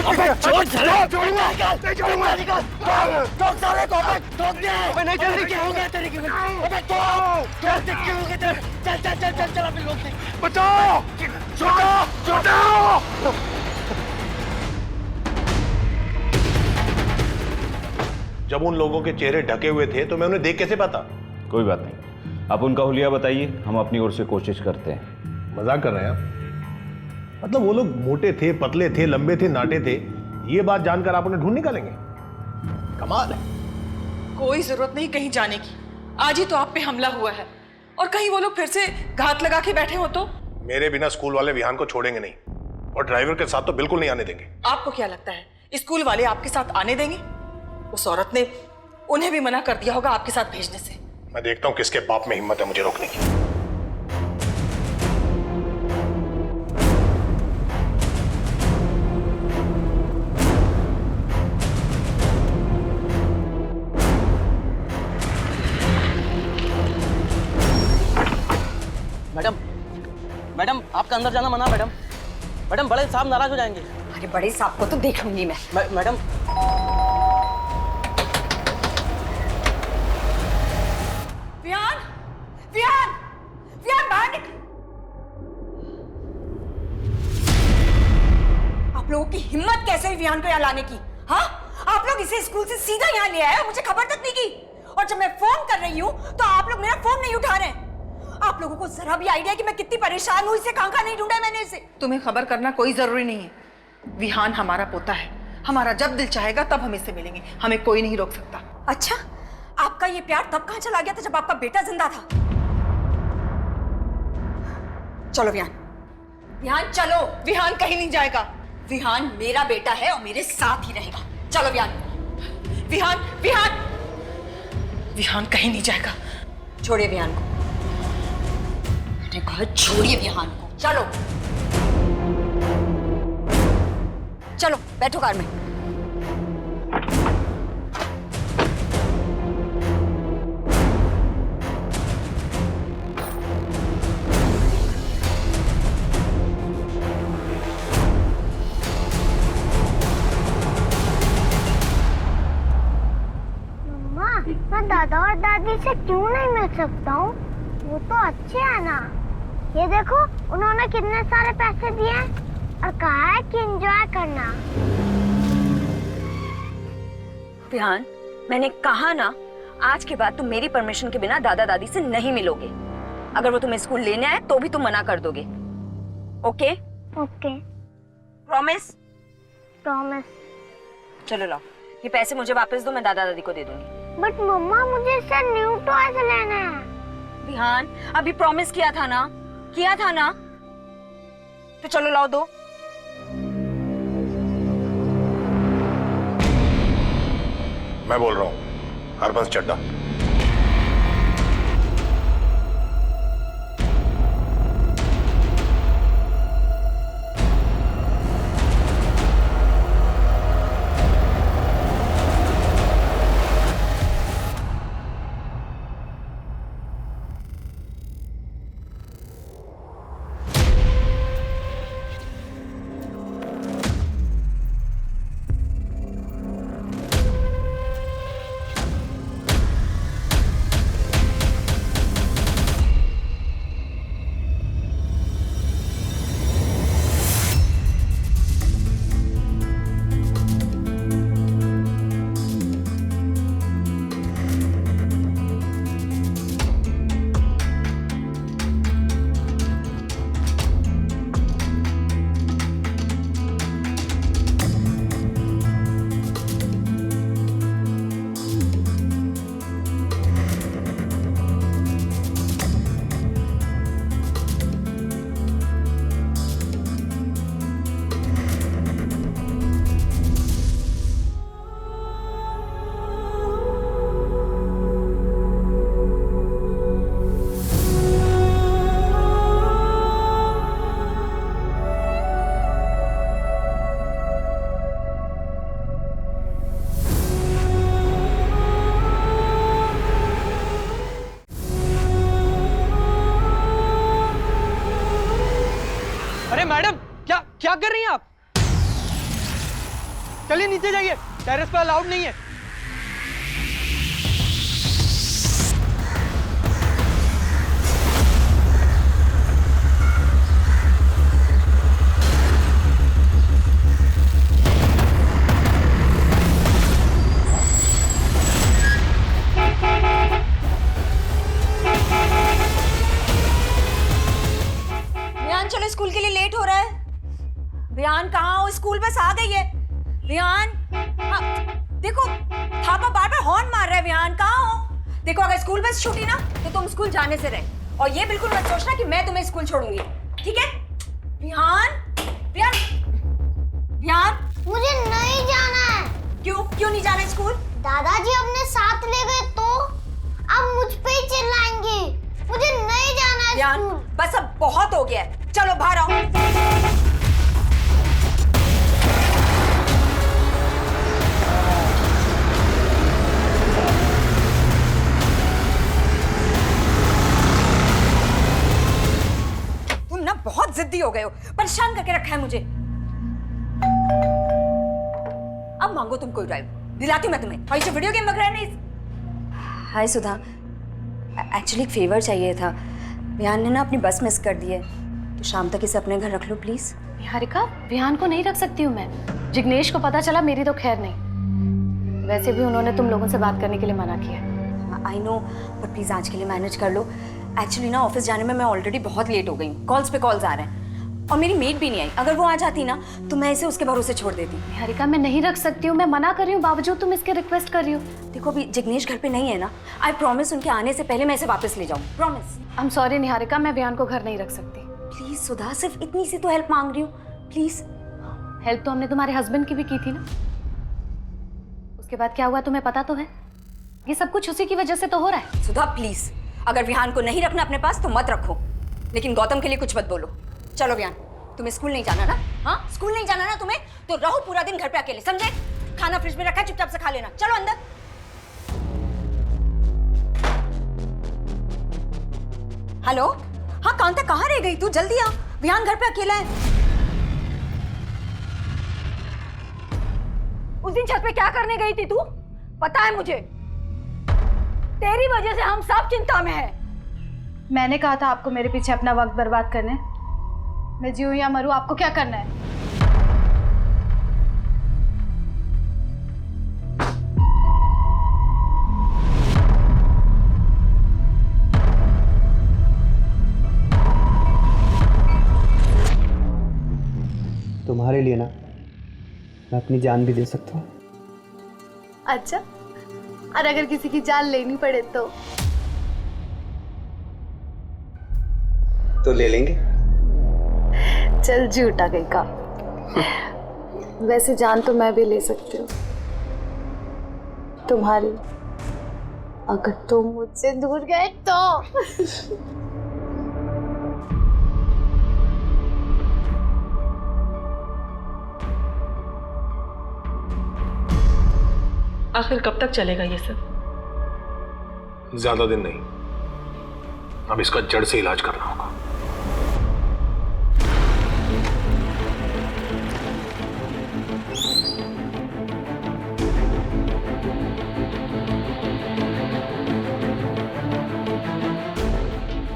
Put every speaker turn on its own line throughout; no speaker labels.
अबे छोड़ साले, ठोक साले को, ठोक दे। अबे नहीं चल, क्या हो गया तेरे की? अबे चल, क्या हो गया तेरे? चल चल चल चल चल, अबे लोग देख।
बचाओ, छोड़ो।
जब उन लोगों के चेहरे ढके हुए थे तो मैं उन्हें देख कैसे पाता?
कोई बात नहीं, आप उनका हुलिया बताइए, हम अपनी ओर से कोशिश करते हैं।
मजाक कर रहे हैं आप? मतलब वो लोग मोटे थे, पतले थे, लंबे थे, नाटे थे, ये बात जानकर आप उन्हें ढूंढ निकालेंगे? कमाल है।
कोई जरूरत नहीं कहीं जाने की, आज ही तो आप पे हमला हुआ है, और कहीं वो लोग फिर से घात लगा के बैठे हो तो?
मेरे बिना स्कूल वाले विहान को छोड़ेंगे नहीं, और ड्राइवर के साथ तो बिल्कुल नहीं आने देंगे।
आपको क्या लगता है स्कूल वाले आपके साथ आने देंगे? उस औरत ने उन्हें भी मना कर दिया होगा आपके साथ भेजने से।
मैं देखता हूँ किसके बाप में हिम्मत है मुझे रोकने की।
मैडम, मैडम आपका अंदर जाना मना। मैडम, मैडम बड़े साहब नाराज हो जाएंगे।
अरे बड़े साहब को तो देख लूंगी मैं।
मैडम,
विहान, विहान, विहान बाहर निकल। आप लोगों की हिम्मत कैसे हुई विहान को यहाँ लाने की? हाँ, आप लोग इसे स्कूल से सीधा यहाँ ले आए, मुझे खबर तक नहीं की। और जब मैं फोन कर रही हूँ तो आप लोग मेरा फोन नहीं उठा रहे हैं। आप लोगों को जरा भी आइडिया कि मैं कितनी परेशान हूँ, इसे कहाँ नहीं ढूंढा मैंने इसे।
तुम्हें खबर करना कोई जरूरी नहीं है। विहान हमारा पोता है, हमारा जब दिल चाहेगा तब हम इससे मिलेंगे, हमें कोई नहीं रोक सकता।
अच्छा, आपका ये प्यार तब कहाँ चला गया था जब आपका बेटा जिंदा था? चलो विहान, विहान चलो।
विहान कहीं नहीं जाएगा।
विहान मेरा बेटा है और मेरे साथ ही रहेगा। चलो विहान।
विहान, विहान, विहान कहीं नहीं जाएगा।
छोड़िए विहान को, मैंने कहा छोड़िए विहान को। चलो चलो, बैठो कार में।
मैं दादा और दादी से क्यों नहीं मिल सकता हूँ? वो तो अच्छे हैं ना। ये देखो, उन्होंने कितने सारे पैसे दिए हैं और कहा है कि एंजॉय करना।
विहान, मैंने कहा ना, आज के बाद तुम मेरी परमिशन के बिना दादा दादी से नहीं मिलोगे। अगर वो तुम्हें स्कूल लेने आए तो भी तुम मना कर दोगे। ओके?
Okay,
promise?
प्रॉमिस।
चलो लाओ, ये पैसे मुझे वापस दो, मैं दादा दादी को दे दूंगी।
बट मम्मा, मुझे इससे न्यू टॉयज लेना है।
विहान, अभी प्रॉमिस किया था ना, किया था ना, तो चलो लाओ दो।
मैं बोल रहा हूँ, हरबंस चड्डा।
अरे मैडम, क्या क्या कर रही हैं आप? चलिए नीचे जाइए, टेरेस पे अलाउड नहीं है।
रियान चलो, स्कूल के लिए लेट हो रहा है। रियान कहाँ हो? स्कूल बस आ गई है। रियान, हाँ, देखो थापा बार बार हॉर्न मार रहा है। रियान कहाँ हो? देखो अगर स्कूल बस छूटी ना तो तुम स्कूल जाने से रहे, और ये बिल्कुल मत सोचना कि मैं तुम्हें स्कूल छोड़ूंगी, ठीक है? रियान, रियान, रियान,
मुझे नहीं जाना है।
क्यों नहीं जाना स्कूल?
दादाजी अपने साथ ले गए तो अब मुझ पे ही चिल्लाएंगे। मुझे नहीं जाना है
रियान,
स्कूल।
बस अब बहुत हो गया है, चलो बाहर आओ। तुम ना बहुत जिद्दी हो गए हो, परेशान करके रखा है मुझे। अब मांगो तुम कोई ड्राइव, दिलाती हूँ मैं तुम्हें। और इसे वीडियो गेम वगैरह नहीं। हाय सुधा, एक्चुअली एक फेवर चाहिए था। विहान ने ना अपनी बस मिस कर दी है, तो शाम तक इसे अपने घर रख लो प्लीज।
निहारिका, विहान को नहीं रख सकती हूँ मैं। जिग्नेश को पता चला मेरी तो खैर नहीं। वैसे भी उन्होंने तुम लोगों से बात करने के लिए मना किया।
आई नो, बट प्लीज आज के लिए मैनेज कर लो। एक्चुअली ना ऑफिस जाने में मैं ऑलरेडी बहुत लेट हो गई हूँ। कॉल्स पे कॉल्स आ रहे हैं, और मेरी मेड भी नहीं आई। अगर वो आ जाती ना तो मैं इसे उसके भरोसे छोड़ देती।
निहारिका, मैं नहीं रख सकती हूँ, मैं मना कर रही हूँ, बावजूद तुम इसके रिक्वेस्ट कर रही हो।
देखो अभी जिग्नेश घर पे नहीं है ना, आई प्रॉमिस उनके आने से पहले मैं इसे वापस ले जाऊँ, promise.
I am sorry Niharika, मैं विहान को घर नहीं रख सकती।
प्लीज सुधा, सिर्फ इतनी सी तो हेल्प मांग रही हूँ, प्लीज।
हेल्प तो हमने तुम्हारे हस्बैंड की भी की थी ना। उसके बाद क्या हुआ तुम्हें पता तो है। ये सब कुछ उसी की वजह से तो हो रहा है।
सुधा प्लीज, अगर विहान को नहीं रखना अपने पास तो मत रखो, लेकिन गौतम के लिए कुछ मत बोलो। चलो विहान, तुम्हें स्कूल नहीं जाना ना? हाँ, स्कूल नहीं जाना ना तुम्हें, तो रहो पूरा दिन घर पे अकेले, समझे? खाना फ्रिज में रखा है, चुपचाप से खा लेना। चलो अंदर। हेलो, हाँ कांता, कहाँ रह गई तू? जल्दी आ, विहान घर पे अकेला है। उस दिन छत पे क्या करने गई थी तू? पता है मुझे, तेरी वजह से हम सब चिंता में हैं।
मैंने कहा था आपको मेरे पीछे अपना वक्त बर्बाद करने। मैं जीऊं या मरूं, आपको क्या करना है?
तुम्हारे लिए ना मैं अपनी जान भी दे सकता हूँ।
अच्छा, और अगर किसी की जान लेनी पड़े
तो ले लेंगे।
चल झूठा कहीं का। वैसे जान तो मैं भी ले सकती हूँ तुम्हारी, अगर तुम मुझसे दूर गए तो।
आखिर कब तक चलेगा ये सब?
ज्यादा दिन नहीं, अब इसका जड़ से इलाज करना होगा।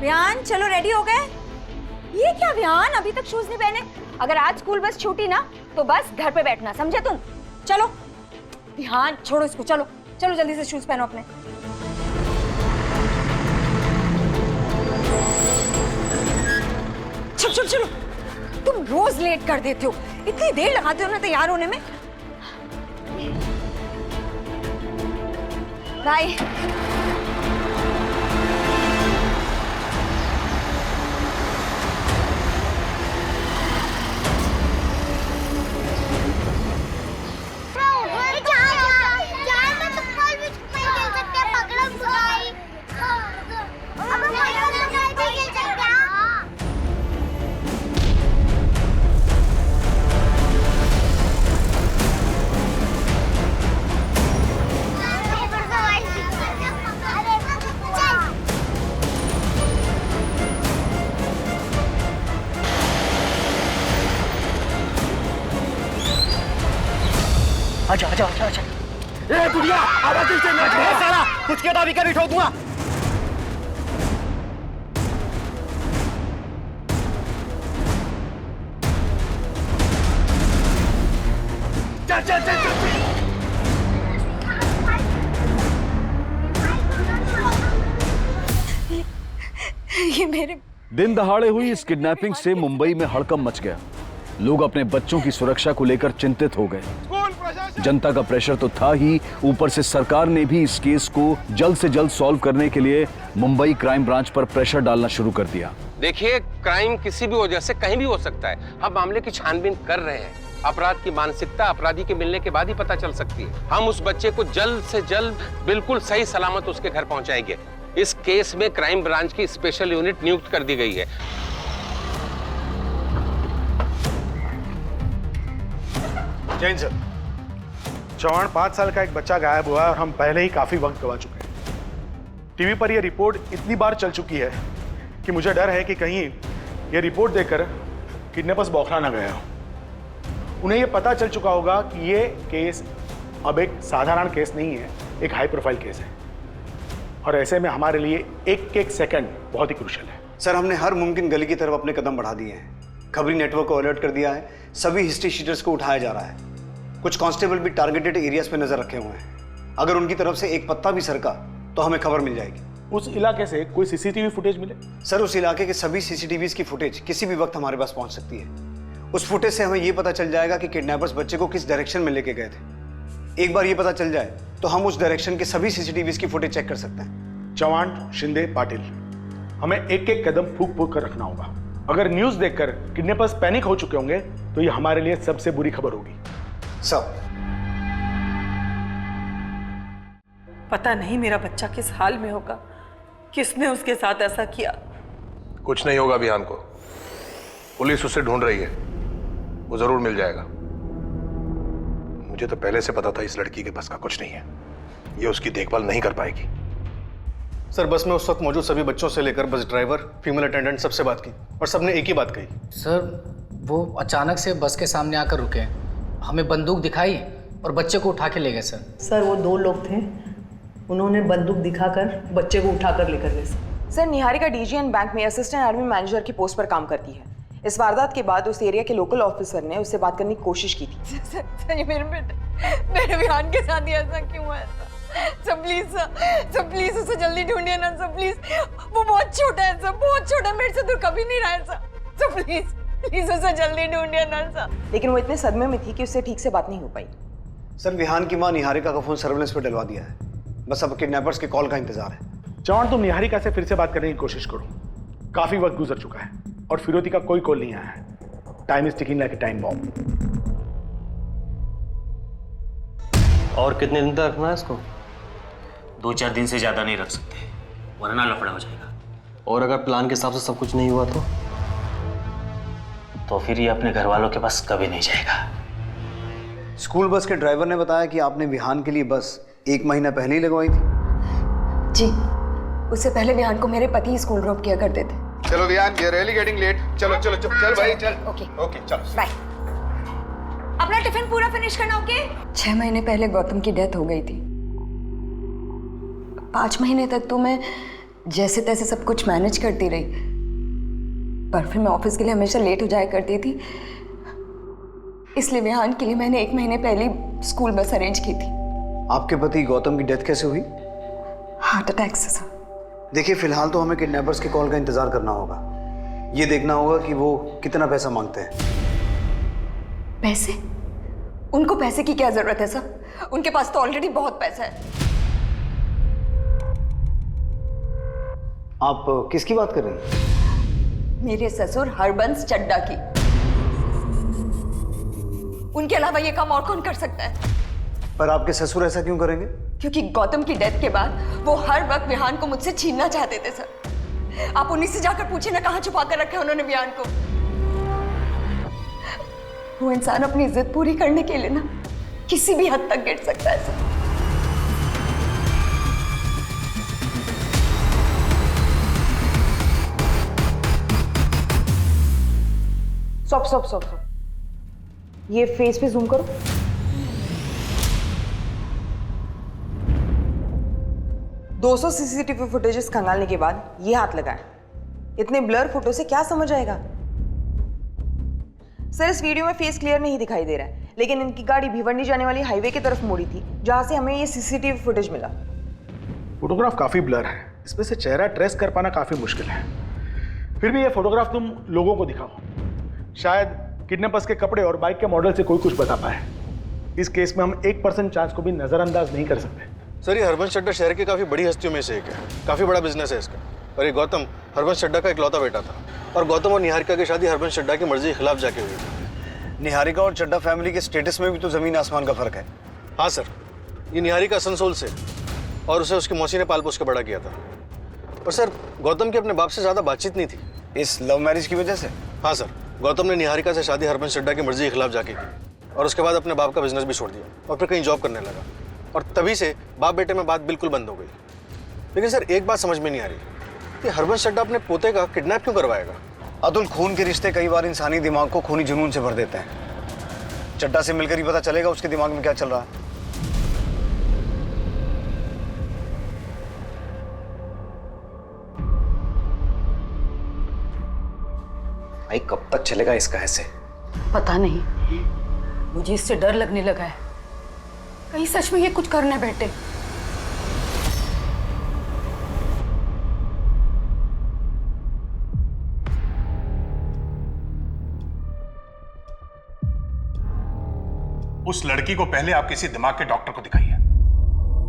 विहान चलो, रेडी हो गए? ये क्या विहान, अभी तक शूज नहीं पहने? अगर आज स्कूल बस छूटी ना तो बस घर पे बैठना, समझे तुम? चलो विहान, छोड़ो इसको, चलो चलो जल्दी से शूज पहनो अपने। चलो चलो चलो, तुम रोज लेट कर देते हो, इतनी देर लगाते हो ना तैयार होने में। बाय।
आजा आजा आजा आजा। ए बुढ़िया आवाज से मत दे साला, कुछ कहता भी कभी ठोकूंगा। चल चल चल चल।
ये मेरे
दिन दहाड़े हुई इस किडनैपिंग से मुंबई में हड़कंप मच गया। लोग अपने बच्चों की सुरक्षा को लेकर चिंतित हो गए। जनता का प्रेशर तो था ही, ऊपर से सरकार ने भी इस केस को जल्द से जल्द सॉल्व करने के लिए मुंबई क्राइम ब्रांच पर प्रेशर डालना शुरू कर दिया।
देखिए, क्राइम किसी भी वजह से कहीं भी हो सकता है। हम मामले की छानबीन कर रहे हैं। अपराध की मानसिकता अपराधी के मिलने के बाद ही पता चल सकती है। हम उस बच्चे को जल्द से जल्द बिल्कुल सही सलामत उसके घर पहुंचाएंगे। इस केस में क्राइम ब्रांच की स्पेशल यूनिट नियुक्त कर दी गई है।
जैन सर, चौहान 5 साल का एक बच्चा गायब हुआ है और हम पहले ही काफी वक्त गवा चुके हैं। टीवी पर यह रिपोर्ट इतनी बार चल चुकी है कि मुझे डर है कि कहीं यह रिपोर्ट देखकर किडनैपर्स बौखला ना गया हो। उन्हें यह पता चल चुका होगा कि यह केस अब एक साधारण केस नहीं है, एक हाई प्रोफाइल केस है और ऐसे में हमारे लिए एक एक सेकंड बहुत ही क्रूशियल है।
सर, हमने हर मुमकिन गली की तरफ अपने कदम बढ़ा दिए हैं। खबरी नेटवर्क को अलर्ट कर दिया है। सभी हिस्ट्री शीटर्स को उठाया जा रहा है। कुछ कांस्टेबल भी टारगेटेड एरियाज पे नजर रखे हुए हैं। अगर उनकी तरफ से एक पत्ता भी सरका तो हमें खबर मिल जाएगी।
उस इलाके से कोई सीसीटीवी फुटेज मिले?
सर, उस इलाके के सभी सीसीटीवीज की फुटेज किसी भी वक्त हमारे पास पहुंच सकती है। उस फुटेज से हमें यह पता चल जाएगा कि किडनैपर्स बच्चे को किस डायरेक्शन में लेके गए थे। एक बार ये पता चल जाए तो हम उस डायरेक्शन के सभी सीसीटीवीज की फुटेज चेक कर सकते हैं।
चौहान, शिंदे, पाटिल, हमें एक एक कदम फूक फूक कर रखना होगा। अगर न्यूज देखकर किडनैपर्स पैनिक हो चुके होंगे तो ये हमारे लिए सबसे बुरी खबर होगी।
सब
पता नहीं मेरा बच्चा किस हाल में होगा, किसने उसके साथ ऐसा किया।
कुछ नहीं होगा विहान को, पुलिस उसे ढूंढ रही है, वो जरूर मिल जाएगा। मुझे तो पहले से पता था इस लड़की के बस का कुछ नहीं है, ये उसकी देखभाल नहीं कर पाएगी।
सर, बस में उस वक्त मौजूद सभी बच्चों से लेकर बस ड्राइवर, फीमेल अटेंडेंट सबसे बात की और सबने एक ही बात कही।
सर, वो अचानक से बस के सामने आकर रुके, हमें बंदूक दिखाई और बच्चे को उठा के ले गए।
सर, वो 2 लोग थे, उन्होंने बंदूक दिखाकर बच्चे को उठाकर लेकर गए।
सर, निहारिका डीजीएन बैंक में असिस्टेंट एडमिन मैनेजर की पोस्ट पर काम करती है। इस वारदात के बाद उस एरिया के लोकल ऑफिसर ने उससे बात करने की कोशिश की थी।
सर, ये मेरे विहान के साथ ही ऐसा क्यों है? सर प्लीज उसे जल्दी ढूंढिए ना सर, प्लीज। वो बहुत छोटा है सर, बहुत छोटा, मेरे से दूर कभी नहीं रहा है सर। प्लीज उसे जल्दी ढूंढिए ना सर।
लेकिन वो इतने सदमे में थी कि उससे ठीक से बात नहीं हो पाई।
सर, विहान की मां निहारिका का फोन सर्विलेंस पे डलवा दिया है। बस अब किडनैपर्स के कॉल का इंतजार है।
चौहान, तुम निहारिका से फिर से बात करने की कोशिश करो। काफी वक्त गुजर चुका है और फिरोती का कोई कॉल नहीं आया है। Time is ticking like a time bomb.
और कितने दिन तक रखना है इसको? 2-4 दिन से ज्यादा नहीं रख सकते, वरना लफड़ा हो जाएगा। और अगर प्लान के हिसाब से सब कुछ नहीं हुआ तो फिर ये अपने घर वालों के पास कभी नहीं जाएगा।
स्कूल बस के ड्राइवर ने बताया कि आपने विहान के लिए बस 1 महीना पहले ही लगवाई थी।
जी, उससे पहले विहान को मेरे पति स्कूल ड्रॉप किया करते थे।
चलो Vihaan, we are really getting late. चलो चलो चल चल भाई चल।
ओके
चलो
बाय। अपना टिफिन पूरा फिनिश करना। ओके। 6 महीने पहले गौतम की डेथ हो गई थी। 5 महीने तक तो मैं जैसे तैसे सब कुछ मैनेज करती रही, पर फिर मैं ऑफिस के लिए हमेशा लेट हो जाया करती थी। इसलिए विहान के लिए मैंने 1 महीने पहले स्कूल बस अरेंज की थी।
आपके पति गौतम की डेथ कैसे हुई?
हार्ट अटैक से सर।
देखिए, फिलहाल तो हमें किडनैपर्स के कॉल का इंतजार करना होगा। ये देखना होगा कि वो कितना पैसा मांगते हैं।
पैसे? उनको पैसे की क्या जरूरत है सर? उनके पास तो ऑलरेडी बहुत पैसा है।
आप किसकी बात कर रही हैं?
मेरे ससुर हरबंस चड्डा की। उनके अलावा ये काम और कौन कर सकता है?
पर आपके ससुर ऐसा क्यों करेंगे?
क्योंकि गौतम की डेथ के बाद वो हर वक्त विहान को मुझसे छीनना चाहते थे सर। आप उन्हीं से जाकर पूछिए ना, कहाँ छुपा कर रखा है उन्होंने विहान को। वो इंसान अपनी इज्जत पूरी करने के लिए ना किसी भी हद तक गिर सकता है सर।
स्टॉप। ये फेस पे जूम करो। 200 सीसीटीवी फुटेजेस खंगालने के बाद ये हाथ लगाए। इतने ब्लर फोटो से क्या समझ आएगा? सर, इस वीडियो में फेस क्लियर नहीं दिखाई दे रहा है, लेकिन इनकी गाड़ी भिवंडी जाने वाली हाईवे की तरफ मुड़ी थी, जहां से हमें ये सीसीटीवी फुटेज मिला।
फोटोग्राफ काफी ब्लर है, इसमें से चेहरा ट्रेस कर पाना काफी मुश्किल है। फिर भी ये फोटोग्राफ तुम लोगों को दिखाओ, शायद किडनैपर्स के कपड़े और बाइक के मॉडल से कोई कुछ बता पाए। इस केस में हम 1% चांस को भी नजरअंदाज नहीं कर सकते।
सर, ये हरबंस चड्ढा शहर की काफी बड़ी हस्तियों में से एक है, काफी बड़ा बिजनेस है इसका। और ये गौतम हरबंस चड्ढा का इकलौता बेटा था, और गौतम और निहारिका की शादी हरबंस चड्ढा की मर्जी के खिलाफ जाके हुई थी।
निहारिका और चड्ढा फैमिली के स्टेटस में भी तो जमीन आसमान का फर्क है।
हाँ सर, ये निहारिका असनसोल से, और उसे उसकी मौसी ने पाल पोस के बड़ा किया था। और सर, गौतम की अपने बाप से ज्यादा बातचीत नहीं थी।
इस लव मैरिज की वजह से?
हाँ सर, गौतम ने निहारिका से शादी हरबंस चड्ढा की मर्जी के खिलाफ जाके की, और उसके बाद अपने बाप का बिजनेस भी छोड़ दिया और फिर कहीं जॉब करने लगा, और तभी से बाप बेटे में बात बिल्कुल बंद हो गई। लेकिन सर, एक बात समझ में नहीं आ रही कि हरबंस चड्ढा अपने पोते का किडनैप क्यों करवाएगा?
अतुल, खून के रिश्ते कई बार इंसानी दिमाग को खूनी जुनून से भर देते हैं। चड्ढा से मिलकर ही पता चलेगा उसके दिमाग में क्या चल रहा है।
भाई, कब तक चलेगा इसका ऐसे?
पता नहीं, मुझे इससे डर लगने लगा है, कहीं सच में ये कुछ करने बैठे।
उस लड़की को पहले आप किसी दिमाग के डॉक्टर को दिखाइए।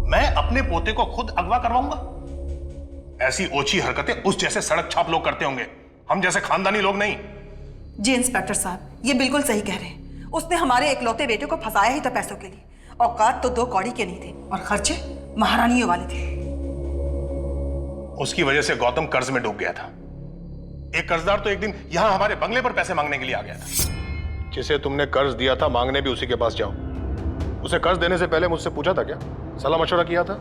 मैं अपने पोते को खुद अगवा करवाऊंगा? ऐसी ओछी हरकतें उस जैसे सड़क छाप लोग करते होंगे, हम जैसे खानदानी लोग नहीं।
जी इंस्पेक्टर साहब, ये बिल्कुल सही कह रहे हैं। उसने हमारे इकलौते बेटे को फंसाया ही था पैसों के लिए। औकात तो 2 कौड़ी के नहीं थे, और खर्चे महारानियों वाले थे।
उसकी वजह से गौतम कर्ज में डूब गया था। एक कर्जदार तो एक दिन यहां हमारे बंगले पर पैसे मांगने के लिए आ गया था। जिसे तुमने कर्ज दिया था, मांगने भी उसी के पास जाओ। उसे कर्ज देने से पहले मुझसे पूछा था क्या? सलाह मशवरा किया था?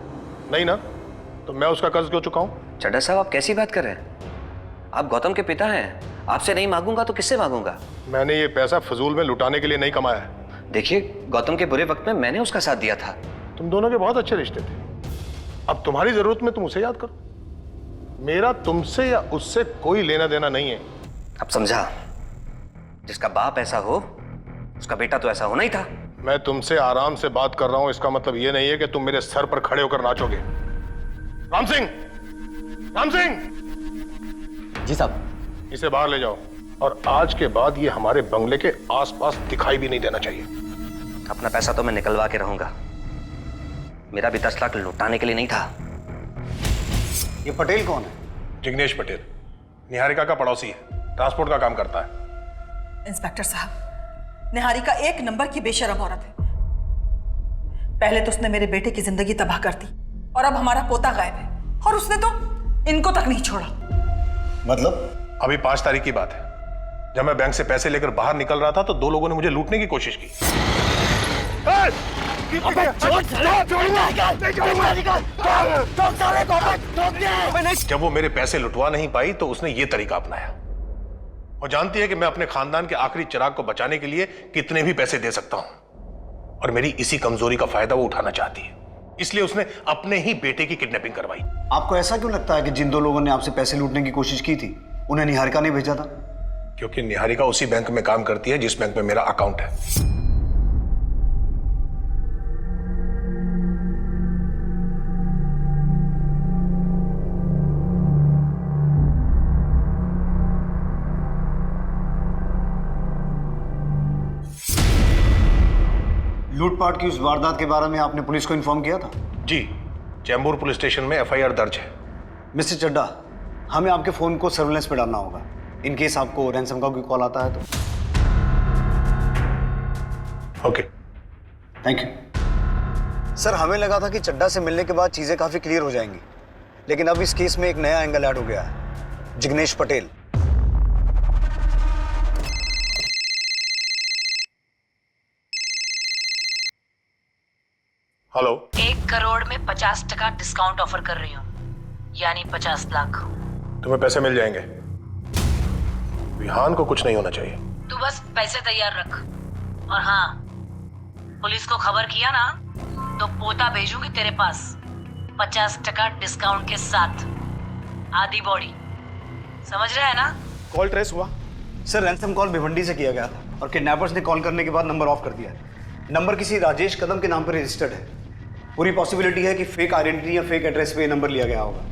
नहीं ना? तो मैं उसका कर्ज क्यों चुकाऊं?
चड्ढा साहब, आप कैसी बात कर रहे हैं? आप गौतम के पिता हैं, आपसे नहीं मांगूंगा तो किससे मांगूंगा?
मैंने ये पैसा फजूल में लुटाने के लिए नहीं कमाया है।
देखिए, गौतम के बुरे वक्त में मैंने उसका साथ दिया था।
तुम दोनों के बहुत अच्छे रिश्ते थे। अब तुम्हारी जरूरत में तुम उसे याद करो। मेरा तुमसे या उससे कोई लेना देना नहीं है।
अब समझा, जिसका बाप ऐसा हो उसका बेटा तो ऐसा होना ही था।
मैं तुमसे आराम से बात कर रहा हूं, इसका मतलब यह नहीं है कि तुम मेरे सर पर खड़े होकर नाचोगे। राम सिंह, राम सिंह!
जी साहब।
इसे बाहर ले जाओ, और आज के बाद ये हमारे बंगले के आसपास दिखाई भी नहीं देना चाहिए।
अपना पैसा तो मैं निकलवा के रहूंगा, मेरा भी 10 लाख लुटाने के लिए नहीं था।
ये पटेल कौन है?
जिग्नेश पटेल, निहारिका का पड़ोसी है, ट्रांसपोर्ट का काम करता है।
इंस्पेक्टर साहब, निहारिका एक नंबर की बेशरम औरत है। पहले तो उसने मेरे बेटे की जिंदगी तबाह कर दी, और अब हमारा पोता गायब है, और उसने तो इनको तक नहीं छोड़ा।
मतलब?
अभी 5 तारीख की बात है, जब मैं बैंक से पैसे लेकर बाहर निकल रहा था तो 2 लोगों ने मुझे लूटने की कोशिश की। जब वो मेरे पैसे लुटवा नहीं पाई तो उसने ये तरीका अपनाया। और जानती है कि मैं अपने खानदान के आखिरी चिराग को बचाने के लिए कितने भी पैसे दे सकता हूं, और मेरी इसी कमजोरी का फायदा वो उठाना चाहती है। इसलिए उसने अपने ही बेटे की किडनैपिंग करवाई।
आपको ऐसा क्यों लगता है कि जिन 2 लोगों ने आपसे पैसे लूटने की कोशिश की थी, उन्हें निहारिका ने भेजा था?
क्योंकि निहारिका उसी बैंक में काम करती है जिस बैंक में मेरा अकाउंट है।
लूटपाट की उस वारदात के बारे में आपने पुलिस को इन्फॉर्म किया था?
जी, चैम्बूर पुलिस स्टेशन में FIR दर्ज है।
मिस्टर चड्ढा, हमें आपके फोन को सर्विलेंस पे डालना होगा, इन केस आपको रैंसम का कोई कॉल आता है तो।
Okay,
thank you. सर, हमें लगा था कि चड्ढा से मिलने के बाद चीजें काफी क्लियर हो जाएंगी, लेकिन अब इस केस में एक नया एंगल ऐड हो गया है। जिग्नेश पटेल।
हेलो।
1 करोड़ में 50% डिस्काउंट ऑफर कर रही हूँ, यानी 50 लाख।
तुम्हें पैसे मिल जाएंगे, विहान को कुछ नहीं होना चाहिए।
तू बस पैसे तैयार रख, और हाँ, पुलिस को खबर किया ना तो पोता भेजूंगी तेरे पास। 50% डिस्काउंट के साथ आधी बॉडी। समझ रहा है ना?
कॉल ट्रेस हुआ?
सर रैंसम कॉल भिवंडी से किया गया था और किडनैपर्स ने कॉल करने के बाद नंबर ऑफ कर दिया है। नंबर किसी राजेश कदम के नाम पर रजिस्टर्ड है। पूरी पॉसिबिलिटी है कि फेक आइडेंटिटी या फेक एड्रेस पे ये नंबर लिया गया होगा।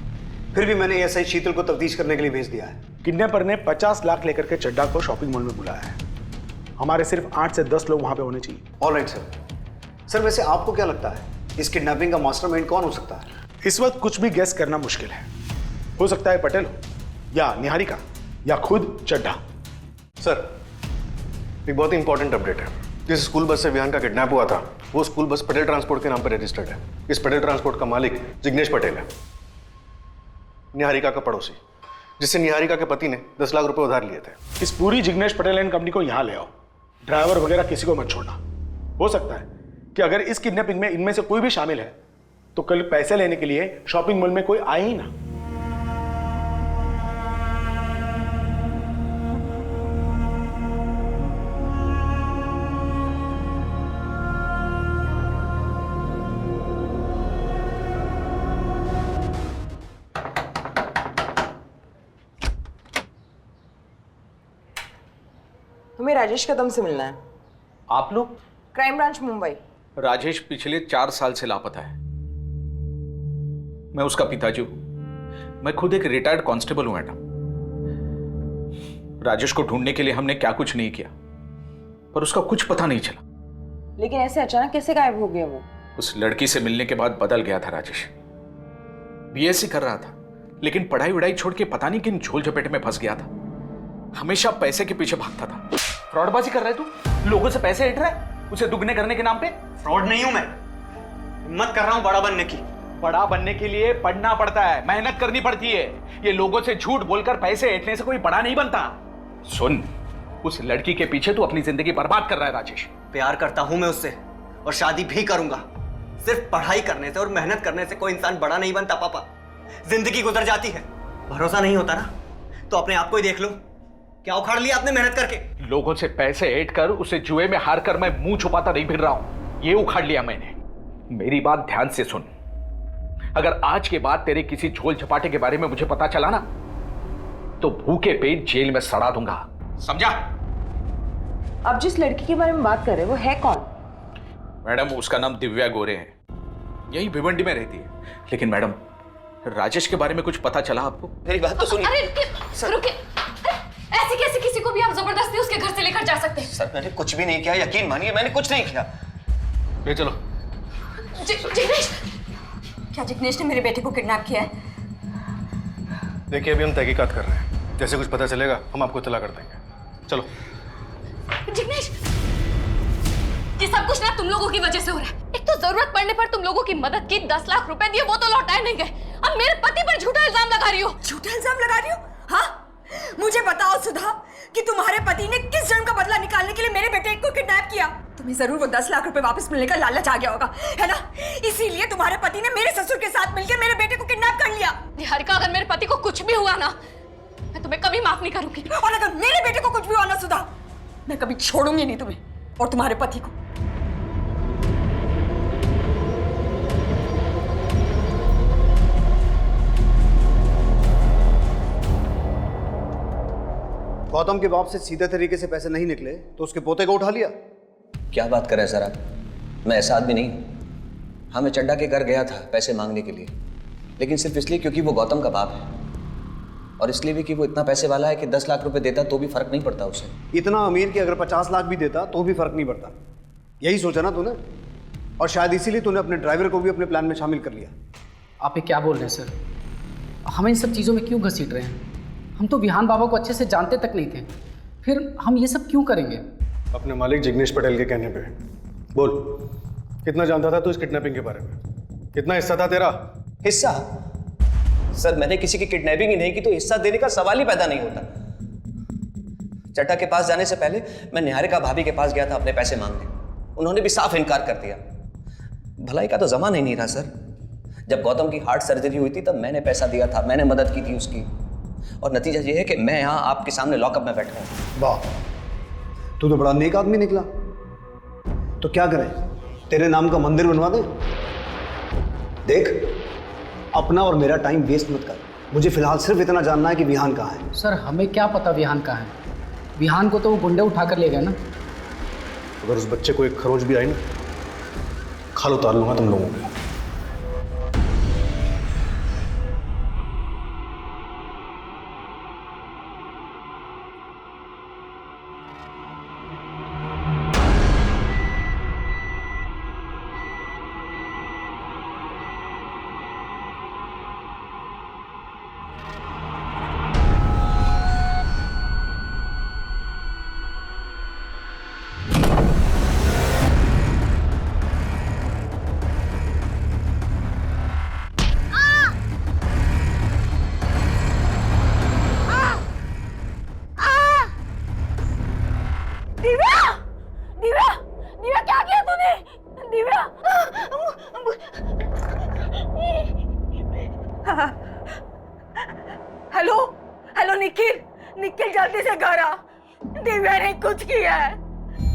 फिर भी मैंने एसआई शीतल को तफ्तीश करने के लिए भेज दिया है।
किडनैपर ने 50 लाख लेकर के चड्डा को शॉपिंग मॉल में बुलाया है। हमारे सिर्फ 8 से 10 लोग वहां पे होने चाहिए।
Alright sir. सर वैसे आपको क्या लगता है इस किडनैपिंग का मास्टरमाइंड कौन हो सकता है?
इस वक्त कुछ भी गेस करना मुश्किल है। हो सकता है पटेल हो, या निहारिका, या खुद चड्ढा।
सर एक बहुत ही इंपॉर्टेंट अपडेट है। जिस स्कूल बस से विहान का किडनैप हुआ था वो स्कूल बस पटेल ट्रांसपोर्ट के नाम पर रजिस्टर्ड है। इस पटेल ट्रांसपोर्ट का मालिक जिग्नेश पटेल है, निहारिका का पड़ोसी, जिससे निहारिका के पति ने 10 लाख रुपए उधार लिए थे।
इस पूरी जिग्नेश पटेल एंड कंपनी को यहां ले आओ। ड्राइवर वगैरह किसी को मत छोड़ना। हो सकता है कि अगर इस किडनैपिंग में इनमें से कोई भी शामिल है तो कल पैसे लेने के लिए शॉपिंग मॉल में कोई आए ही ना।
हमें राजेश कदम से मिलना है।
आप लोग?
Crime branch Mumbai.
राजेश पिछले 4 साल से लापता है। मैं उसका पिताजी हूं। मैं खुद एक रिटायर्ड कांस्टेबल हूं मैडम। राजेश को ढूंढने के लिए हमने क्या कुछ नहीं किया, पर उसका कुछ पता नहीं चला।
लेकिन ऐसे अचानक कैसे गायब हो गया वो?
उस लड़की से मिलने के बाद बदल गया था राजेश। बीएससी कर रहा था, लेकिन पढ़ाई वढ़ाई छोड़ के पता नहीं किन झोल झपेटे में फंस गया था। हमेशा पैसे के पीछे भागता था।
फ्रॉडबाजी कर रहा है तू? लोगों से पैसे ऐंठ रहा है उसे दुगने करने के नाम पे?
फ्रॉड नहीं हूं मैं, हिम्मत कर रहा हूं बड़ा बनने की।
बड़ा बनने के लिए पढ़ना पड़ता है, मेहनत करनी पड़ती है। ये लोगों से झूठ बोलकर पैसे ऐंठने से कोई बड़ा नहीं बनता।
सुन, उस लड़की के पीछे तू अपनी जिंदगी बर्बाद कर रहा है राजेश।
प्यार करता हूं मैं उससे और शादी भी करूंगा। सिर्फ पढ़ाई करने से और मेहनत करने से कोई इंसान बड़ा नहीं बनता पापा। जिंदगी गुजर जाती है। भरोसा नहीं होता ना तो अपने आप को ही देख लो। क्या उखाड़ लिया आपने मेहनत करके?
लोगों से पैसे ऐंठ कर उसे जुए में हार कर मैं मुंह छुपाता नहीं फिर रहा हूं। ये उखाड़ लिया मैंने। मेरी बात ध्यान से सुन। अगर आज के बाद तेरे किसी झोल झपाटे के बारे में मुझे पता चला ना तो भूखे पेट जेल में सड़ा दूंगा, समझा?
अब जिस लड़की के बारे में बात कर रहे हैं वो है कौन?
मैडम उसका नाम दिव्या गोरे है, यही भिवंडी में रहती है। लेकिन मैडम राजेश के बारे में कुछ पता चला आपको?
मेरी बात तो सुनिए।
अरे रुकिए, ऐसे कैसे किसी को भी आप जबरदस्ती उसके घर से लेकर जा सकते हैं?
सर मैंने कुछ भी नहीं किया, यकीन मानिए मैंने कुछ नहीं किया।
ले चलो।
जिग्नेश, क्या जिग्नेश ने मेरे बेटे को किडनैप किया है?
देखिए अभी हम तहकीकात कर रहे हैं, जैसे कुछ पता चलेगा हम आपको इत्तला कर देंगे। चलो।
जिग्नेश, ये सब कुछ ना तुम लोगों की वजह से हो रहा है। एक तो जरूरत पड़ने पर तुम लोगों की मदद की, 10 लाख रुपए दिए वो तो लौटाए नहीं गए। अब मेरे पति पर झूठा इल्जाम लगा रही हो।
झूठा इल्जाम लगा रही हो? हाँ, मुझे बताओ सुधा कि तुम्हारे पति ने किस जन्म का बदला निकालने के लिए मेरे बेटे को किडनैप किया। तुम्हें जरूर वो 10 लाख रुपए वापस मिलने का लालच आ गया होगा, है ना? इसीलिए तुम्हारे पति ने मेरे ससुर के साथ मिलकर मेरे बेटे को किडनैप कर लिया।
निहारिका, अगर मेरे पति को कुछ भी हुआ ना मैं तुम्हें कभी माफ नहीं करूंगी।
और अगर मेरे बेटे को कुछ भी हुआ ना सुधा, मैं कभी छोड़ूंगी नहीं तुम्हें और तुम्हारे पति को।
गौतम के बाप से सीधे तरीके से पैसे नहीं निकले तो उसके पोते को उठा लिया।
क्या बात कर रहे हैं सर आप? मैं ऐसा आदमी नहीं हूं। हाँ, मैं चड्डा के घर गया था पैसे मांगने के लिए, लेकिन सिर्फ इसलिए क्योंकि वो गौतम का बाप है, और इसलिए भी कि वो इतना पैसे वाला है कि 10 लाख रुपए देता तो भी फर्क नहीं पड़ता उसे।
इतना अमीर कि अगर 50 लाख भी देता तो भी फर्क नहीं पड़ता। यही सोचा ना तूने, और शायद इसीलिए तूने अपने ड्राइवर को भी अपने प्लान में शामिल कर लिया।
आप ये क्या बोल रहे हैं सर? हम इन सब चीज़ों में क्यों घसीट रहे हैं? हम तो विहान बाबा को अच्छे से जानते तक नहीं थे, फिर हम ये सब क्यों करेंगे?
अपने मालिक जिग्नेश पटेल के कहने पे। बोल, कितना जानता था तू इस किडनैपिंग के बारे में? कितना हिस्सा था तेरा?
हिस्सा? सर मैंने किसी की किडनैपिंग ही नहीं की तो हिस्सा देने का सवाल ही पैदा नहीं होता। चड्डा के पास जाने से पहले मैं निहारिका भाभी के पास गया था अपने पैसे मांगने। उन्होंने भी साफ इनकार कर दिया। भलाई का तो जमाना ही नहीं रहा सर। जब गौतम की हार्ट सर्जरी हुई थी तब मैंने पैसा दिया था, मैंने मदद की थी उसकी, और नतीजा ये है कि मैं यहाँ आपके सामने लॉकअप में बैठा हूँ।
वाह, तू तो बड़ा नेक आदमी निकला। तो क्या करें, तेरे नाम का मंदिर बनवा दे? देख, अपना और मेरा टाइम वेस्ट मत कर। मुझे फिलहाल सिर्फ इतना जानना है कि विहान कहाँ है।
सर हमें क्या पता विहान कहाँ है? विहान को तो वो गुंडे उठा कर ले गए ना।
अगर उस बच्चे को एक खरोच भी आई ना, खाल उतार लूंगा तुम लोगों की।
दिव्या, दिव्या, दिव्या क्या किया तूने? दिव्या, हेलो, हेलो निखिल, निखिल जल्दी से घर आ। दिव्या ने कुछ किया है।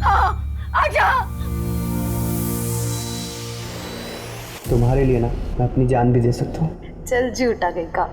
हाँ, आजा।
तुम्हारे लिए ना मैं अपनी जान भी दे सकता हूँ।
चल झूठा कहीं का।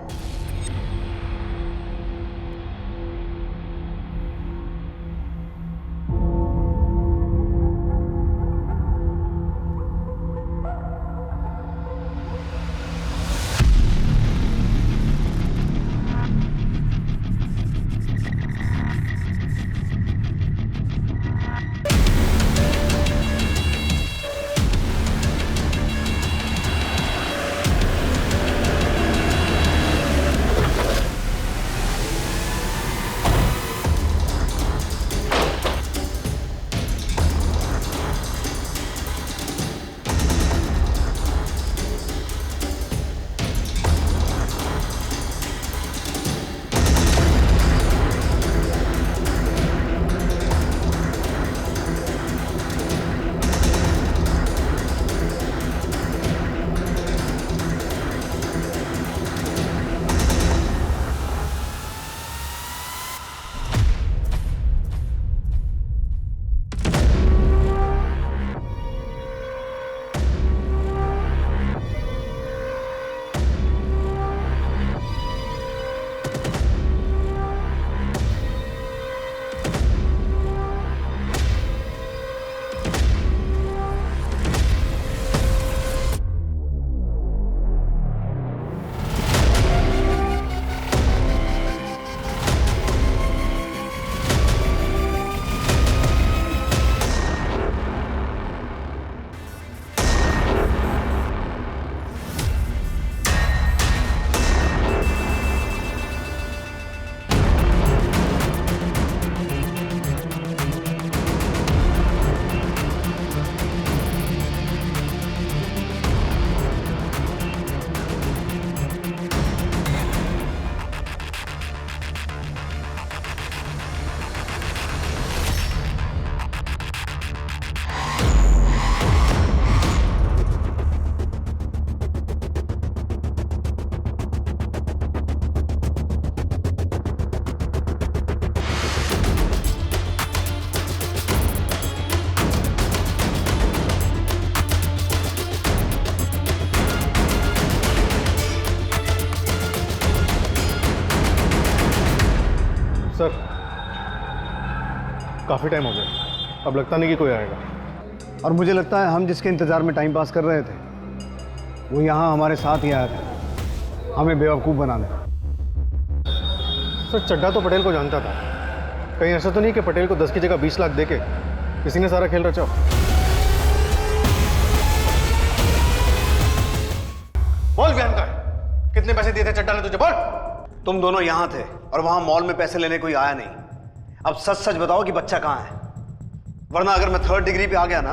सर, काफ़ी टाइम हो गया, अब लगता नहीं कि कोई आएगा।
और मुझे लगता है हम जिसके इंतज़ार में टाइम पास कर रहे थे वो यहाँ हमारे साथ ही आया था हमें बेवकूफ़ बनाने।
सर, चड्ढा तो पटेल को जानता था। कहीं ऐसा तो नहीं कि पटेल को 10 की जगह 20 लाख देके किसी ने सारा खेल रचा हो? बोल विहान का है, कितने पैसे दिए थे चड्ढा ने तुझे? बोल।
तुम दोनों यहाँ थे और वहाँ मॉल में पैसे लेने कोई आया नहीं। अब सच सच बताओ कि बच्चा कहाँ है, वरना अगर मैं 3rd डिग्री पे आ गया ना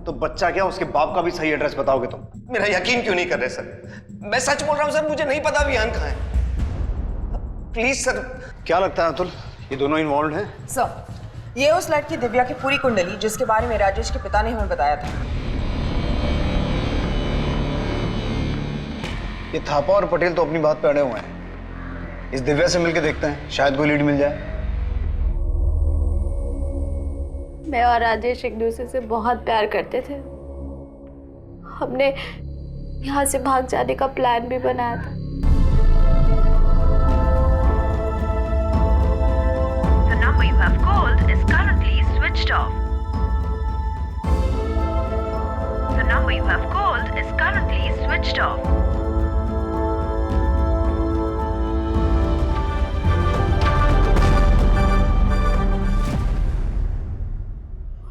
तो बच्चा क्या उसके बाप का भी सही एड्रेस बताओगे तुम।
मेरा यकीन क्यों नहीं कर रहे सर? मैं सच बोल रहा हूँ सर, मुझे नहीं पता विहान कहाँ है। Please sir.
क्या लगता है अतुल, ये दोनों इन्वॉल्व हैं?
सर, ये उस लड़की दिव्या की पूरी कुंडली जिसके बारे में राजेश के पिता ने हमें बताया था।
ये थापा और पटेल तो अपनी बात पे अड़े हुए हैं। इस दिव्या से मिलके देखते हैं, शायद कोई लीड मिल जाए।
मैं और राजेश एक दूसरे से बहुत प्यार करते थे। हमने यहाँ से भाग जाने का प्लान भी बनाया था।
The number you have called is currently switched off. The number you have called is currently switched off.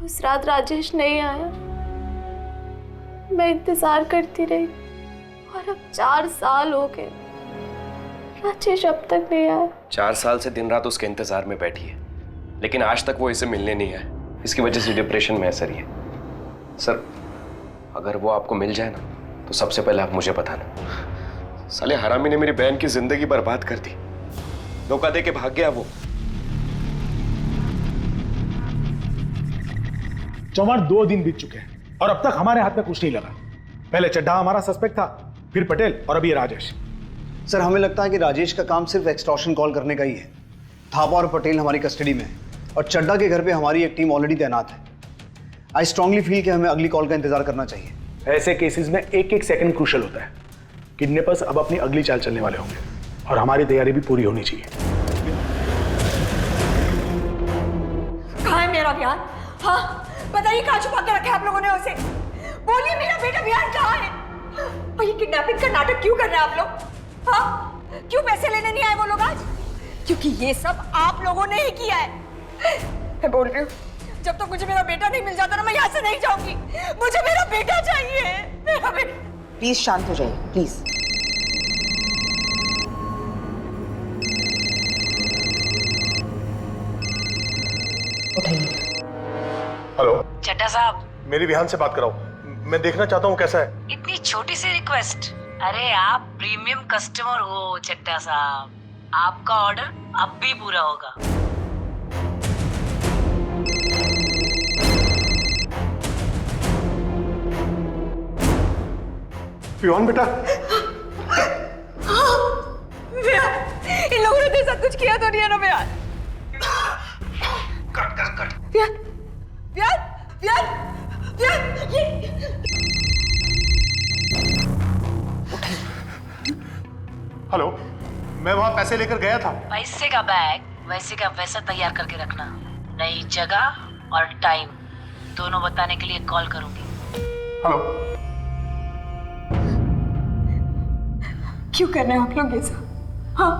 उस रात राजेश नहीं आया। मैं इंतजार करती रही और अब 4 साल हो गए, राजेश अब तक नहीं आया।
4 साल से दिन रात उसके इंतजार में बैठी है, लेकिन आज तक वो इसे मिलने नहीं आया। इसकी वजह से डिप्रेशन में असर ही है। सर, अगर वो आपको मिल जाए ना तो सबसे पहले आप मुझे बताना। साले हरामी ने मेरी बहन की जिंदगी बर्बाद कर दी, धोखा दे के भाग गया वो।
चौहान 2 दिन बीत चुके हैं और अब तक हमारे हाथ में कुछ नहीं लगा। पहले चड्ढा हमारा सस्पेक्ट था, फिर पटेल और अभी राजेश।
सर, हमें लगता है कि राजेश का काम सिर्फ एक्सटॉर्शन कॉल करने का ही है। थापा और पटेल हमारी कस्टडी में है और चड्ढा के घर पे हमारी एक टीम ऑलरेडी तैनात है। आई स्ट्रांगली फील कि हमें अगली कॉल का इंतजार करना चाहिए।
ऐसे केसेस में एक सेकंड क्रूशल होता है। किडनैपर्स अब अपनी अगली चाल चलने वाले होंगे और हमारी तैयारी भी पूरी होनी चाहिए।
कहाँ है मेरा बिहान? हाँ, बताइए कहाँ छुपा के रखे आप लोगों ने उसे? बोलिए मेरा बेटा बिहान कहाँ है? और ये किडनैपिंग का नाटक क्यों कर रहे हैं आप लोग? हाँ, क्यों पैसे लेने नहीं आए वो लोग आज? क्योंकि ये सब आप लोगों ने ही किया है। मैं बोल रही हूँ, जब तक मुझे मेरा बेटा नहीं मिल जाता ना, मैं यहाँ से नहीं जाऊंगी। मुझे मेरा बेटा चाहिए, मेरा बेटा।
प्लीज शांत हो जाइए, प्लीज।
हेलो
चड्ढा साहब,
मेरी विहान से बात कराओ। मैं देखना चाहता हूँ कैसा है।
इतनी छोटी सी रिक्वेस्ट। अरे आप प्रीमियम कस्टमर हो चड्ढा साहब, आपका ऑर्डर अब भी पूरा होगा।
विहान बेटा,
इन लोगों ने तेरे साथ कुछ किया तो नहीं है ना बिहान? बिहान, बिहान, बिहान, बिहान, ये
हेलो, मैं वहां पैसे लेकर गया था।
पैसे का बैग वैसे का वैसा तैयार करके रखना। नई जगह और टाइम दोनों बताने के लिए कॉल करूंगी।
हेलो,
क्यों कर रहे हैं आप लोग ये सब? हाँ,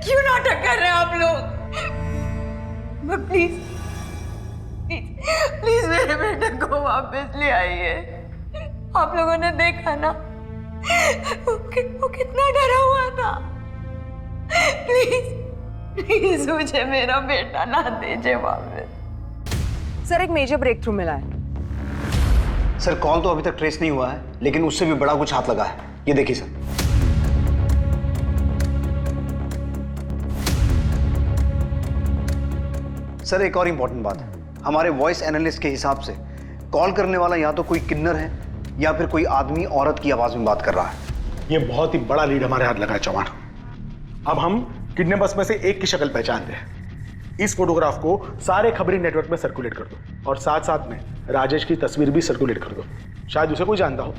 क्यों नाटक कर रहे हैं आप लोग? प्लीज प्लीज प्लीज मेरे बेटे को वापस ले आइए। आप लोगों ने देखा ना, वो कितना डरा हुआ था। प्लीज प्लीज मुझे मेरा बेटा ना दीजिए वापस।
सर, एक मेजर ब्रेक थ्रू मिला है।
सर, कॉल तो अभी तक ट्रेस नहीं हुआ है, लेकिन उससे भी बड़ा कुछ हाथ लगा है। ये देखिए सर। सर, एक और इंपॉर्टेंट बात है। हमारे वॉइस एनालिस्ट के हिसाब से कॉल करने वाला या तो कोई किन्नर है या फिर कोई आदमी औरत की आवाज में बात कर रहा है।
ये बहुत ही बड़ा लीड हमारे हाथ लगा है चौहान। अब हम किडनैपर्स में से एक की शक्ल पहचानते हैं। इस फोटोग्राफ को सारे खबरी नेटवर्क में सर्कुलेट कर दो और साथ साथ में राजेश की तस्वीर भी सर्कुलेट कर दो। शायद उसे कोई जानता हो।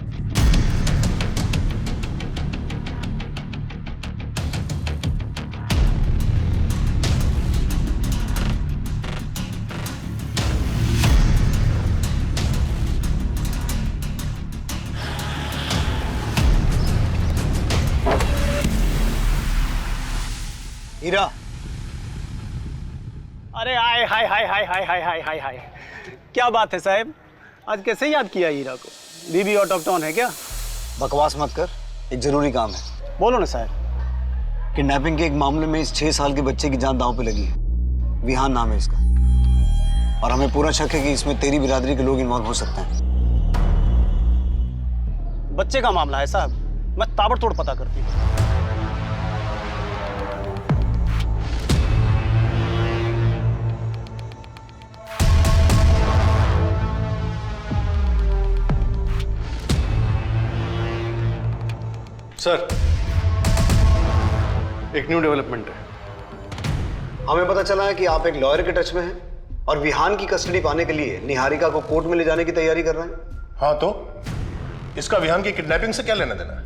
हीरा,
अरे हाय हाय हाय हाय हाय हाय हाय हाय हाय, क्या बात है साहब, आज कैसे याद किया हीरा को? बीबी आउट ऑफ टाउन है क्या?
बकवास मत कर, एक जरूरी काम है।
बोलो ना साहब।
किडनैपिंग के एक मामले में इस 6 साल के बच्चे की जान दांव पे लगी है। विहान नाम है इसका और हमें पूरा शक है कि इसमें तेरी बिरादरी के लोग इन्वॉल्व हो सकते हैं।
बच्चे का मामला है साहब, मैं ताबड़तोड़ पता करती हूँ।
सर, एक न्यू डेवलपमेंट है।
हमें पता चला है कि आप एक लॉयर के टच में हैं और विहान की कस्टडी पाने के लिए निहारिका को कोर्ट में ले जाने की तैयारी कर रहे हैं।
हाँ, तो इसका विहान की किडनैपिंग से क्या लेना देना है?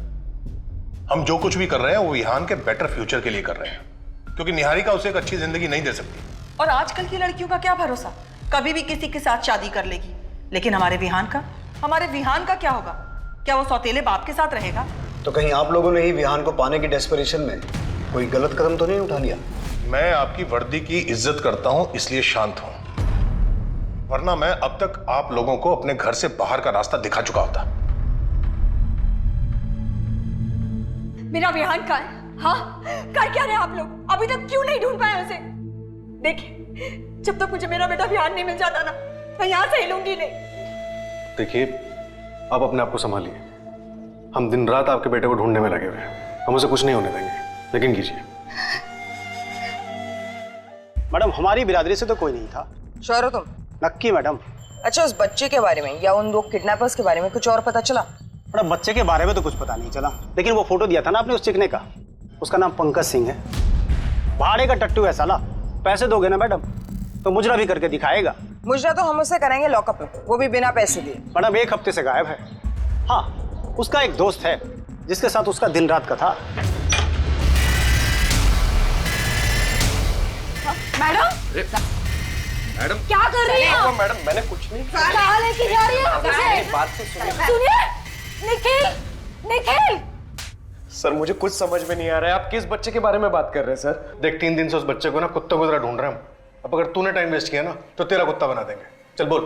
हम जो कुछ भी कर रहे हैं वो विहान के बेटर फ्यूचर के लिए कर रहे हैं, क्योंकि निहारिका उसे एक अच्छी जिंदगी नहीं दे सकती।
और आजकल की लड़कियों का क्या भरोसा, कभी भी किसी के साथ शादी कर लेगी। लेकिन हमारे विहान का क्या होगा? क्या वो सौतेले बाप के साथ रहेगा?
तो कहीं आप लोगों ने ही विहान को पाने की डेस्परेशन में कोई गलत कदम तो नहीं उठा लिया?
मैं आपकी वर्दी की इज्जत करता हूं इसलिए शांत हूं, वरना मैं अब तक आप लोगों को अपने घर से बाहर का रास्ता दिखा चुका होता।
मेरा विहान कहाँ है? हाँ, कर क्या रहे आप लोग? अभी तक क्यों नहीं ढूंढ पाए उसे? देखिए, जब तक मुझे मेरा बेटा विहान नहीं मिल जाता ना, मैं यहाँ से हिलूंगी नहीं।
देखिए, आप अपने आप को संभालिए। हम दिन रात आपके बेटे को ढूंढने में लगे हुए हैं, हम उसे कुछ नहीं होने देंगे। लेकिन कीजिए।
मैडम, हमारी बिरादरी से तो कोई नहीं था।
श्योर हो तुम?
नक्की मैडम।
अच्छा, उस बच्चे के बारे में या उन दो किडनैपर्स के बारे में कुछ और पता चला?
मैडम, बच्चे के बारे में तो कुछ पता नहीं चला, लेकिन वो फोटो दिया था ना आपने उस चिकने का, उसका नाम पंकज सिंह है। भाड़े का टट्टू है साला। पैसे दोगे ना मैडम तो मुजरा भी करके दिखाएगा।
मुजरा तो हम उसे करेंगे लॉकअप में, वो भी बिना पैसे दिए।
मैडम, 1 हफ्ते से गायब है। हाँ, उसका एक दोस्त है जिसके साथ उसका दिन रात का था।
मैडम क्या कर रही है?
मैडम, मैंने कुछ नहीं
कहाँ लेके जा रही है मुझे?
बात तो
सुनिए, निखिल।
सर, मुझे कुछ समझ में नहीं आ रहा है, आप किस बच्चे के बारे में बात कर रहे हैं सर? देख, 3 दिन से उस बच्चे को ना कुत्ते की तरह ढूंढ रहे हैं हम। अब अगर तूने टाइम वेस्ट किया ना तो तेरा कुत्ता बना देंगे। चल बोल,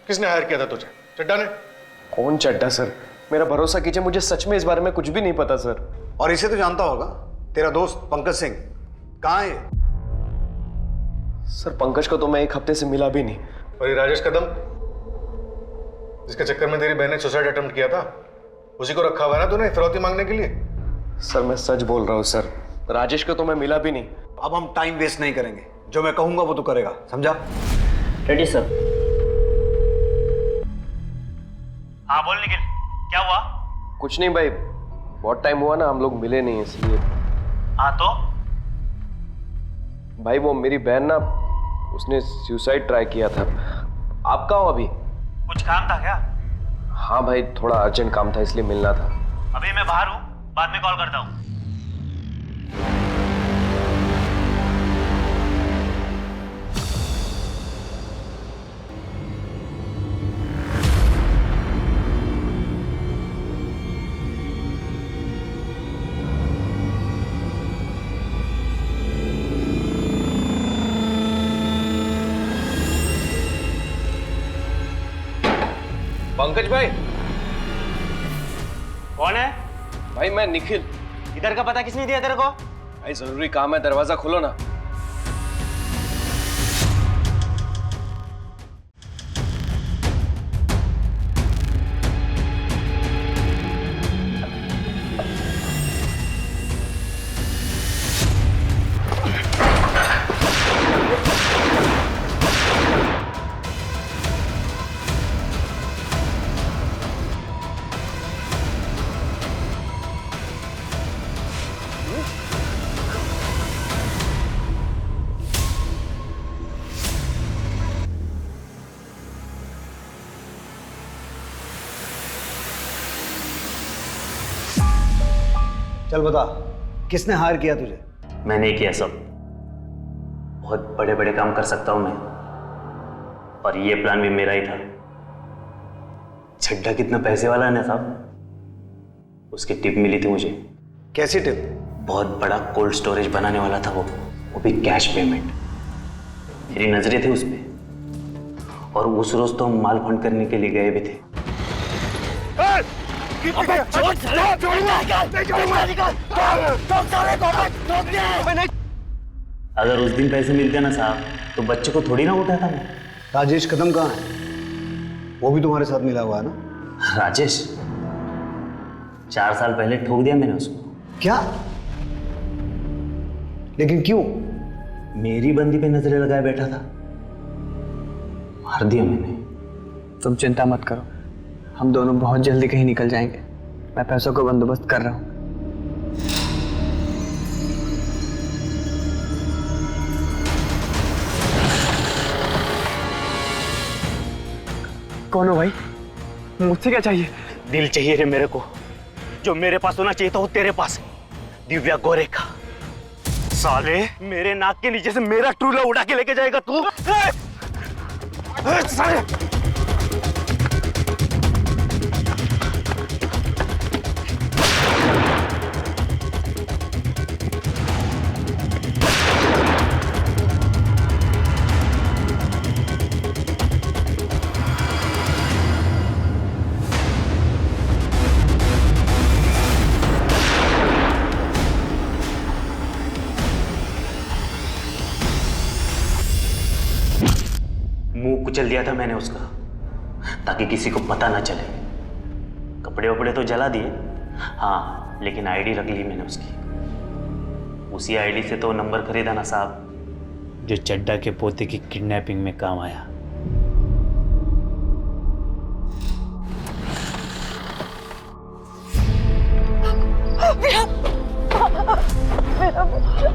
किसने हायर किया था तुझे? चड्डा ने? कौन चड्डा सर? मेरा भरोसा कीजिए, मुझे सच में इस बारे में कुछ भी नहीं पता सर।
और इसे तो जानता होगा, तेरा दोस्त पंकज सिंह कहाँ है?
सर, पंकज को तो मैं 1 हफ्ते से मिला भी नहीं। और ये राजेश कदम, जिसके चक्कर में तेरी बहन ने सुसाइड अटेम्प्ट किया था, उसी को रखा हुआ है ना तूने फिरौती मांगने के लिए? सर, मैं सच बोल रहा हूँ सर, राजेश को तो मैं मिला भी नहीं।
अब हम टाइम वेस्ट नहीं करेंगे, जो मैं कहूंगा वो तो करेगा, समझा?
Ready sir.
हाँ बोल निखिल, क्या हुआ?
कुछ नहीं भाई, बहुत टाइम हुआ ना हम लोग मिले नहीं, इसलिए।
हाँ तो?
भाई वो मेरी बहन ना, उसने सुसाइड ट्राई किया था। आप कहाँ हो अभी?
कुछ काम था क्या?
हाँ भाई, थोड़ा अर्जेंट काम था इसलिए मिलना था।
अभी मैं बाहर हूँ, बाद में कॉल करता हूँ।
पंकज भाई।
कौन है?
भाई मैं निखिल।
इधर का पता किसने दिया तेरे को?
भाई जरूरी काम है, दरवाजा खोलो ना।
चल बता, किसने हायर किया तुझे?
मैंने किया सब। बहुत बड़े बड़े काम कर सकता हूं मैं, और ये प्लान भी मेरा ही था। छड्डा कितना पैसे वाला है ना साहब, उसकी टिप मिली थी मुझे।
कैसी टिप?
बहुत बड़ा कोल्ड स्टोरेज बनाने वाला था वो भी कैश पेमेंट। मेरी नजरें थी उस पे, और उस रोज तो हम माल फंड करने के लिए गए भी थे। अगर उस दिन पैसे मिलते ना साहब तो बच्चे को थोड़ी ना उठाता मैं।
राजेश कदम कहाँ है? वो भी तुम्हारे साथ मिला हुआ है ना?
राजेश 4 साल पहले ठोक दिया मैंने उसको।
क्या? लेकिन क्यों?
मेरी बंदी पे नजरें लगाए बैठा था, मार दिया मैंने।
तुम चिंता मत करो, हम दोनों बहुत जल्दी कहीं निकल जाएंगे। मैं पैसों का बंदोबस्त कर रहा हूँ। कौन हो भाई? मुझसे क्या चाहिए?
दिल चाहिए रे मेरे को, जो मेरे पास होना चाहिए था वो तेरे पास है, दिव्या गोरे का। साले मेरे नाक के नीचे से मेरा ट्रू लव उड़ा के लेके जाएगा तू? साले
मुंह कुचल दिया था मैंने उसका, ताकि किसी को पता ना चले। कपड़े वपड़े तो जला दिए, हाँ, लेकिन आईडी रख ली मैंने उसकी। उसी आईडी से तो नंबर खरीदा ना साहब,
जो चड्डा के पोते की किडनैपिंग में काम आया।
मेरा बच्चा